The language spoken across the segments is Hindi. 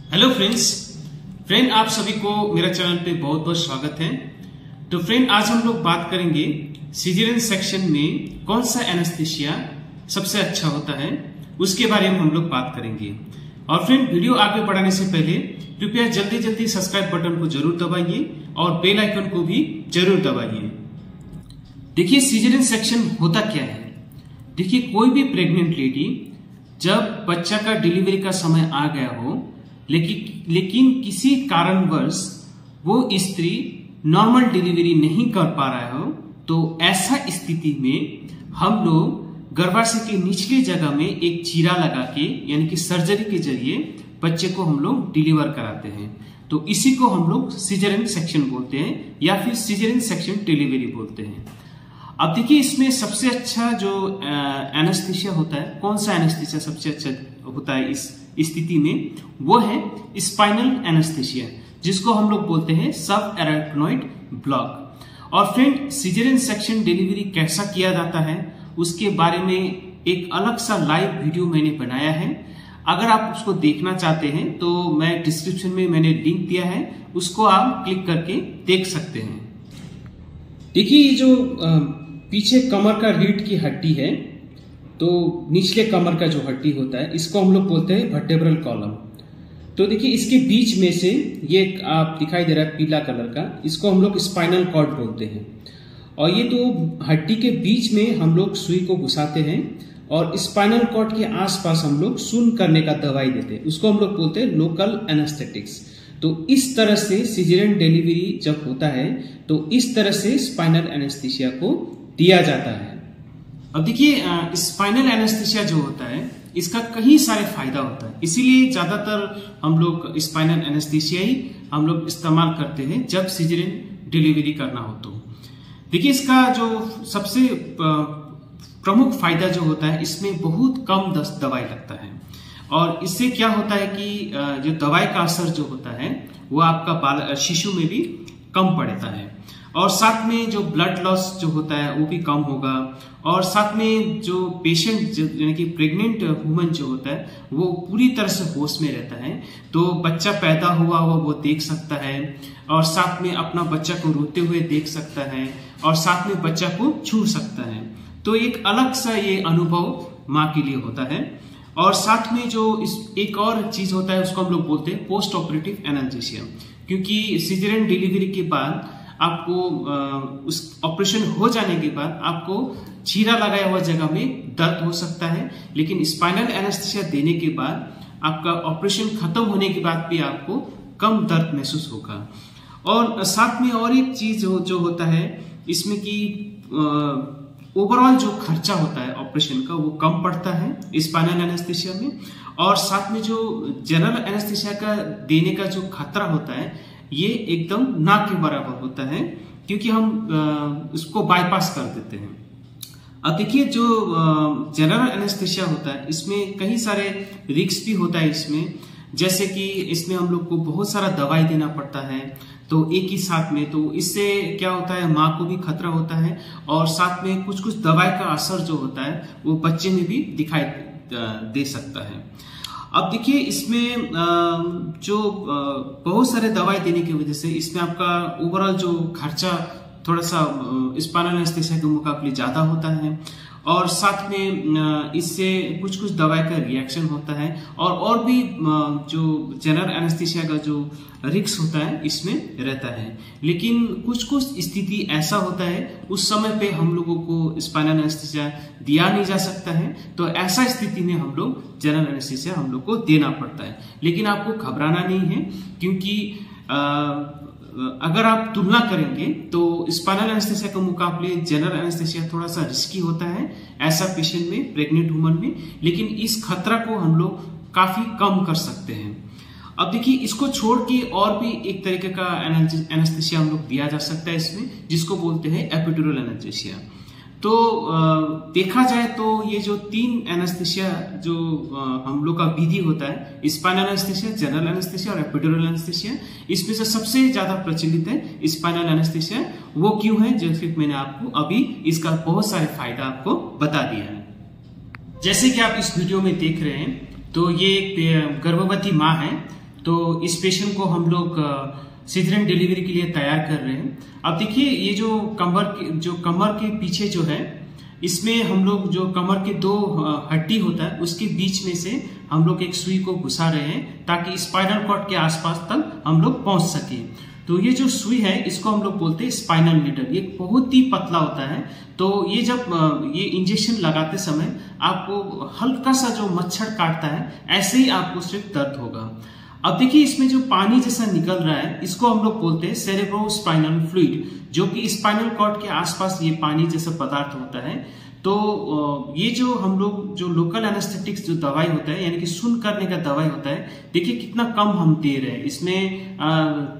हेलो फ्रेंड आप सभी को मेरा चैनल पे बहुत बहुत स्वागत है। तो फ्रेंड आज हम लोग बात करेंगे सिजेरियन सेक्शन में कौन सा एनेस्थीसिया सबसे अच्छा होता है, उसके बारे में हम लोग बात करेंगे। और फ्रेंड वीडियो आगे बढ़ाने से पहले कृपया जल्दी सब्सक्राइब बटन को जरूर दबाइए और बेल आइकन को भी जरूर दबाइए। देखिए सिजेरियन सेक्शन होता क्या है। देखिए कोई भी प्रेग्नेंट लेडी जब बच्चा का डिलीवरी का समय आ गया हो लेकिन किसी कारणवश वो स्त्री नॉर्मल डिलीवरी नहीं कर पा रहा हो, तो ऐसा स्थिति में हम लोग गर्भाशय के निचली जगह में एक चीरा लगा के यानी कि सर्जरी के जरिए बच्चे को हम लोग डिलीवर कराते हैं। तो इसी को हम लोग सिजेरियन सेक्शन बोलते हैं या फिर सिजेरियन सेक्शन डिलीवरी बोलते हैं। अब देखिए इसमें सबसे अच्छा जो एनेस्थीसिया होता है, कौन सा एनेस्थीसिया सबसे अच्छा होता है इस स्थिति में, वो है स्पाइनल एनेस्थीसिया, जिसको हम लोग बोलते हैं सब एराक्नोइड ब्लॉक। और फ्रेंड सिजेरियन सेक्शन डिलीवरी कैसा किया जाता है उसके बारे में एक अलग सा लाइव वीडियो मैंने बनाया है। अगर आप उसको देखना चाहते हैं तो मैं डिस्क्रिप्शन में मैंने लिंक दिया है, उसको आप क्लिक करके देख सकते हैं। देखिए ये जो पीछे कमर का रीढ़ की हड्डी है, तो निचले कमर का जो हड्डी होता है इसको हम लोग बोलते हैं वर्टेब्रल कॉलम। तो देखिए इसके बीच में से ये आप दिखाई दे रहा है पीला कलर का, इसको हम लोग स्पाइनल कॉर्ड बोलते हैं। और ये तो हड्डी के बीच में हम लोग सुई को घुसाते हैं और स्पाइनल कॉर्ड के आसपास हम लोग सुन्न करने का दवाई देते हैं, उसको हम लोग बोलते हैं लोकल एनेस्थेटिक्स। तो इस तरह से सिजेरियन डिलीवरी जब होता है तो इस तरह से स्पाइनल एनेस्थीसिया को दिया जाता है। अब देखिए स्पाइनल एनेस्थीसिया जो होता है इसका कई सारे फायदा होता है, इसीलिए ज्यादातर हम लोग स्पाइनल एनेस्थीसिया ही हम लोग इस्तेमाल करते हैं जब सिजेरियन डिलीवरी करना हो। तो देखिए इसका जो सबसे प्रमुख फायदा जो होता है, इसमें बहुत कम दवाई लगता है। और इससे क्या होता है कि जो दवाई का असर जो होता है वो आपका शिशु में भी कम पड़ता है। और साथ में जो ब्लड लॉस जो होता है वो भी कम होगा। और साथ में जो पेशेंट यानी कि प्रेग्नेंट वुमन जो होता है वो पूरी तरह से होश में रहता है, तो बच्चा पैदा हुआ वो देख सकता है और साथ में अपना बच्चा को रोते हुए देख सकता है और साथ में बच्चा को छू सकता है। तो एक अलग सा ये अनुभव माँ के लिए होता है। और साथ में जो एक और चीज होता है उसको हम लोग बोलते हैं पोस्ट ऑपरेटिव एनाल्जेसिया, क्योंकि सिजेरियन डिलीवरी के बाद आपको उस ऑपरेशन हो जाने के बाद आपको चीरा लगाया हुआ जगह में दर्द हो सकता है, लेकिन स्पाइनल एनेस्थीसिया देने के बाद आपका ऑपरेशन खत्म होने के बाद भी आपको कम दर्द महसूस होगा। और साथ में और एक चीज जो होता है इसमें कि ओवरऑल जो खर्चा होता है ऑपरेशन का वो कम पड़ता है स्पाइनल एनेस्थीसिया में। और साथ में जो जनरल एनेस्थीसिया का देने का जो खतरा होता है ये एकदम ना के बराबर होता है, क्योंकि हम उसको बाईपास कर देते हैं। अब देखिए जो जनरल एनेस्थीसिया होता है इसमें कई सारे रिस्क भी होता है इसमें, जैसे कि इसमें हम लोग को बहुत सारा दवाई देना पड़ता है तो एक ही साथ में, तो इससे क्या होता है माँ को भी खतरा होता है और साथ में कुछ दवाई का असर जो होता है वो बच्चे में भी दिखाई दे सकता है। अब देखिए इसमें जो बहुत सारे दवाई देने की वजह से इसमें आपका ओवरऑल जो खर्चा थोड़ा सा स्पाइनल एनेस्थीसिया के मुकाबले ज्यादा होता है। और साथ में इससे कुछ दवाई का रिएक्शन होता है और भी जो जनरल एनेस्थीसिया का जो रिस्क होता है इसमें रहता है। लेकिन कुछ स्थिति ऐसा होता है उस समय पे हम लोगों को स्पाइनल एनेस्थीसिया दिया नहीं जा सकता है, तो ऐसा स्थिति में हम लोग जनरल एनेस्थीसिया हम लोग को देना पड़ता है। लेकिन आपको घबराना नहीं है, क्योंकि अगर आप तुलना करेंगे तो स्पाइनल एनेस्थीसिया के मुकाबले जनरल एनेस्थीसिया थोड़ा सा रिस्की होता है ऐसा पेशेंट में, प्रेग्नेंट वुमन में, लेकिन इस खतरा को हम लोग काफी कम कर सकते हैं। अब देखिए इसको छोड़ के और भी एक तरीके का एनेस्थीसिया हम लोग दिया जा सकता है इसमें, जिसको बोलते हैं एपिड्यूरल एनेस्थीसिया। तो देखा जाए तो ये जो तीन एनेस्थीसिया जो हम लोग का विधि होता है, स्पाइनल एनेस्थीसिया, जनरल एनेस्थीसिया और एपिड्यूरल एनेस्थीसिया, इसमें से सबसे ज्यादा प्रचलित है स्पाइनल एनेस्थीसिया। वो क्यों है, जैसे मैंने आपको अभी इसका बहुत सारे फायदा आपको बता दिया है। जैसे कि आप इस वीडियो में देख रहे हैं तो ये एक गर्भवती माँ है, तो इस पेशेंट को हम लोग सिजेरियन डिलीवरी के लिए तैयार कर रहे हैं। अब देखिए ये जो कमर के पीछे जो है, इसमें हम लोग जो कमर के दो हड्डी होता है उसके बीच में से हम लोग एक सुई को घुसा रहे हैं ताकि स्पाइनल कॉर्ड के आसपास तक हम लोग पहुंच सके। तो ये जो सुई है इसको हम लोग बोलते हैं स्पाइनल नीडल। ये बहुत ही पतला होता है। तो ये जब ये इंजेक्शन लगाते समय आपको हल्का सा जो मच्छर काटता है ऐसे ही आपको सिर्फ दर्द होगा। अब देखिए इसमें जो पानी जैसा निकल रहा है इसको हम लोग बोलते हैं सेरेब्रोस्पाइनल फ्लूइड, जो कि स्पाइनल कॉर्ड के आसपास ये पानी जैसा पदार्थ होता है। तो ये जो हम लोग जो लोकल एनेस्थेटिक्स जो दवाई होता है यानी कि सुन्न करने का दवाई होता है, देखिए कितना कम हम दे रहे हैं। इसमें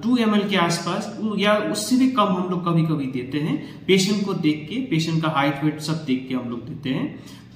2 ml के आसपास या उससे भी कम हम लोग कभी कभी देते हैं। पेशेंट को देख के, पेशेंट का हाइट वेट सब देख के हम लोग देते हैं।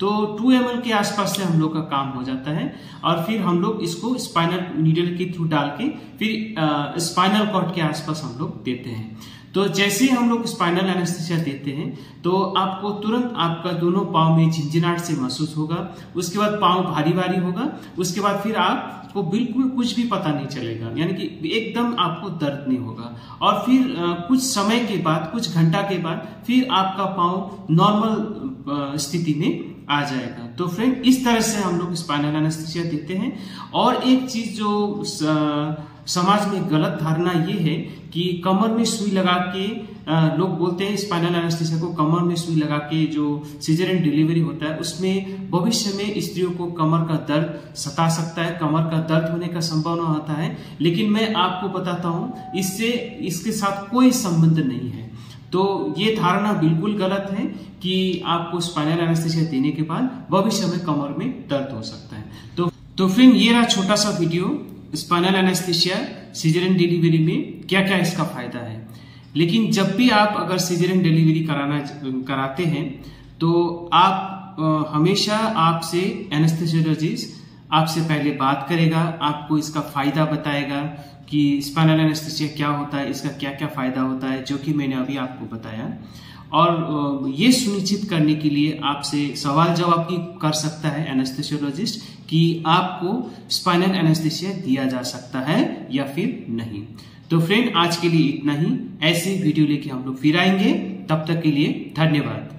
तो 2 ml के आसपास से हम लोग का काम हो जाता है और फिर हम लोग इसको स्पाइनल नीडल के थ्रू डाल के फिर स्पाइनल कॉर्ड के आसपास हम लोग देते हैं। तो जैसे ही हम लोग स्पाइनल एनेस्थीसिया देते हैं तो आपको तुरंत आपका दोनों पाँव में झिंझिनाहट से महसूस होगा। उसके बाद पाँव भारी भारी होगा। उसके बाद फिर आपको बिल्कुल कुछ भी पता नहीं चलेगा, यानी कि एकदम आपको दर्द नहीं होगा। और फिर कुछ समय के बाद, कुछ घंटा के बाद फिर आपका पाँव नॉर्मल स्थिति में आ जाएगा। तो फ्रेंड इस तरह से हम लोग स्पाइनल एनेस्थीसिया देते हैं। और एक चीज जो समाज में गलत धारणा ये है कि कमर में सुई लगा के लोग बोलते हैं स्पाइनल एनेस्थीसिया को कमर में सुई लगा के जो सिजेरियन डिलीवरी होता है उसमें भविष्य में स्त्रियों को कमर का दर्द सता सकता है, कमर का दर्द होने का संभावना होता है। लेकिन मैं आपको बताता हूं इसके साथ कोई संबंध नहीं है। तो ये धारणा बिल्कुल गलत है कि आपको स्पाइनल एनेस्थीसिया देने के बाद भविष्य में कमर में दर्द हो सकता है। तो फ्रेंड ये रहा छोटा सा video spinal anaesthesia caesarean delivery में क्या क्या इसका फायदा है। लेकिन जब भी आप अगर सिजेरियन डिलीवरी कराते हैं तो आप हमेशा आपसे एनेस्थीसियोलॉजिस्ट आपसे पहले बात करेगा, आपको इसका फायदा बताएगा कि स्पाइनल एनेस्थीसिया क्या होता है, इसका क्या क्या फायदा होता है, जो कि मैंने अभी आपको बताया। और ये सुनिश्चित करने के लिए आपसे सवाल जवाब भी कर सकता है एनेस्थीसियोलॉजिस्ट कि आपको स्पाइनल एनेस्थीसिया दिया जा सकता है या फिर नहीं। तो फ्रेंड आज के लिए इतना ही। ऐसे वीडियो लेके हम लोग फिर आएंगे। तब तक के लिए धन्यवाद।